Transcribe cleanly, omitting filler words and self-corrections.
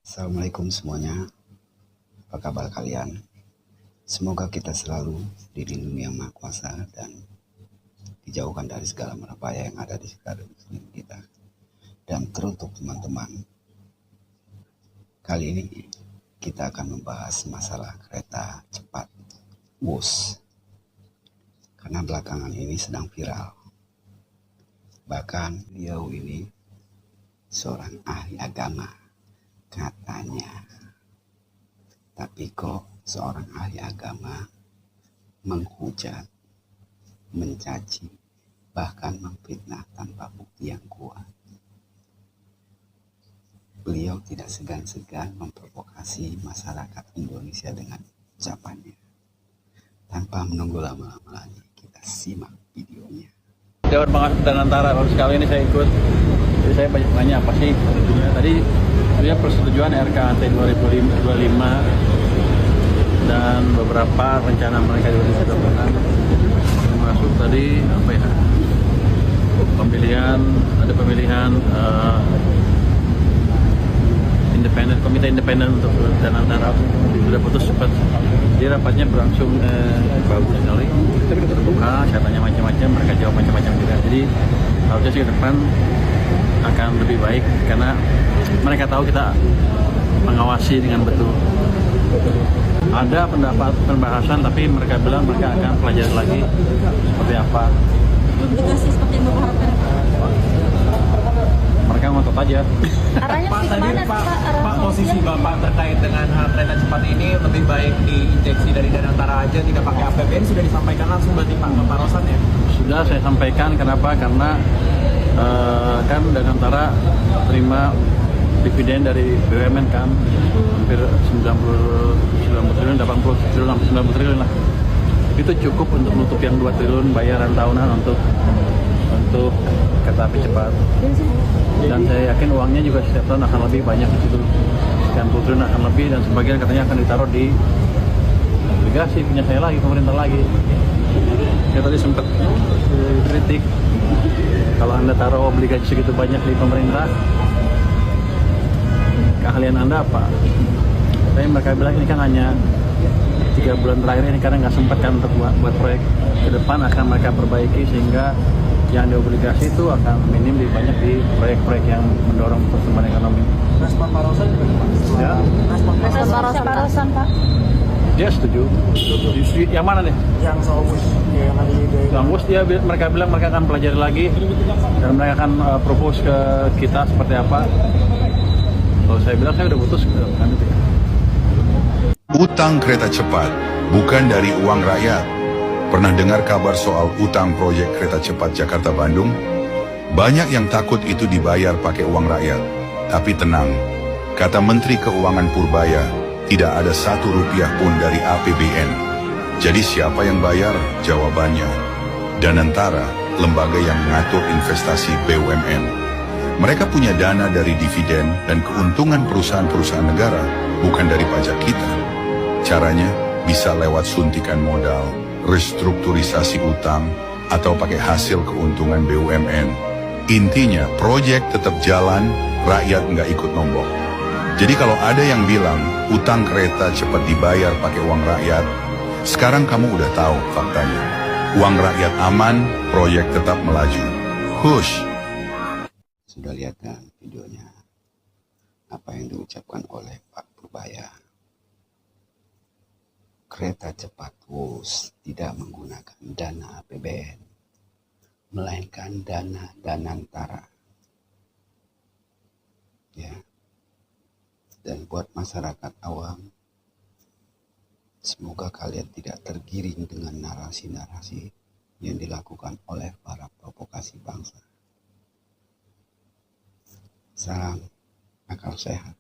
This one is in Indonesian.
Assalamualaikum semuanya, apa kabar kalian? Semoga kita selalu dilindungi Yang Maha Kuasa dan dijauhkan dari segala bahaya yang ada di sekitar kita. Dan teruntuk teman-teman, kali ini kita akan membahas masalah kereta cepat WUS, karena belakangan ini sedang viral. Bahkan beliau ini seorang ahli agama katanya, tapi kok seorang ahli agama menghujat, mencaci, bahkan memfitnah tanpa bukti yang kuat. Beliau tidak segan-segan memprovokasi masyarakat Indonesia dengan ucapannya. Tanpa menunggu lama-lama lagi, kita simak videonya. Dewan Pengawas dan Antara, baru sekali ini saya ikut. Jadi saya banyak nanya apa sih sebetulnya. Tadi sebenarnya persetujuan RKAT 2025 dan beberapa rencana mereka juga disodorkan. Termasuk tadi apa ya? Ada pemilihan komite independen untuk dan Antara sudah putus cepat. Jadi rapatnya berlangsung bagus sekali, terbuka, katanya macam-macam, mereka jawab macam-macam juga. Jadi harusnya sih ke depan akan lebih baik karena mereka tahu kita mengawasi dengan betul. Ada pembahasan tapi mereka bilang mereka akan pelajari lagi seperti apa. Dikasih seperti yang Bapak harapkan. Mereka ngotot aja. Arahnya kemana sih Pak? Pak, posisi Bapak terkait dengan kereta cepat ini lebih baik diinjeksi dari Dana Antara aja, tidak pakai APBN, sudah disampaikan langsung berarti Pak Rosan ya? Sudah saya sampaikan, kenapa? Karena kan Dana Antara terima dividen dari BUMN kan, hampir 90 triliun, 80 triliun, sampai 90 triliun lah. Itu cukup untuk menutup yang 2 triliun bayaran tahunan untuk kereta api cepat. Dan saya yakin uangnya juga setiap tahun akan lebih banyak di situ. Sekian puluh triliun akan lebih, dan sebagian katanya akan ditaruh di obligasi punya saya lagi, pemerintah lagi. Saya tadi sempat kritik, kalau Anda taruh obligasi segitu banyak di pemerintah, keahlian Anda apa? Tapi mereka bilang ini kan hanya 3 bulan terakhir ini karena nggak sempat kan untuk buat proyek. Ke depan akan mereka perbaiki sehingga yang diobligasi itu akan minim lebih banyak di proyek-proyek yang mendorong pertumbuhan ekonomi. Respon Pak Rosan juga Pak? Ya. Respon Pak Rosan Pak? Dia setuju. Yang mana nih? Yang soal WUS, yang tadi Yang WUS mereka bilang mereka akan pelajari lagi dan mereka akan propose ke kita seperti apa. Kalau saya bilang saya udah putus kan itu ya. Utang kereta cepat bukan dari uang rakyat. Pernah dengar kabar soal utang proyek kereta cepat Jakarta-Bandung? Banyak yang takut itu dibayar pakai uang rakyat. Tapi tenang, kata Menteri Keuangan Purbaya, tidak ada 1 rupiah pun dari APBN. Jadi siapa yang bayar? Jawabannya Dana Antara, lembaga yang mengatur investasi BUMN. Mereka punya dana dari dividen dan keuntungan perusahaan-perusahaan negara, bukan dari pajak kita. Caranya bisa lewat suntikan modal, restrukturisasi utang, atau pakai hasil keuntungan BUMN. Intinya, proyek tetap jalan, rakyat nggak ikut nombok. Jadi kalau ada yang bilang utang kereta cepat dibayar pakai uang rakyat, sekarang kamu udah tahu faktanya. Uang rakyat aman, proyek tetap melaju. Hush! Sudah lihat kan videonya, apa yang diucapkan oleh Pak Purbaya? Kereta cepat WUS tidak menggunakan dana APBN, melainkan dana Dana Antara. Ya. Dan buat masyarakat awam, semoga kalian tidak tergiring dengan narasi-narasi yang dilakukan oleh para provokasi bangsa. Salam akal sehat.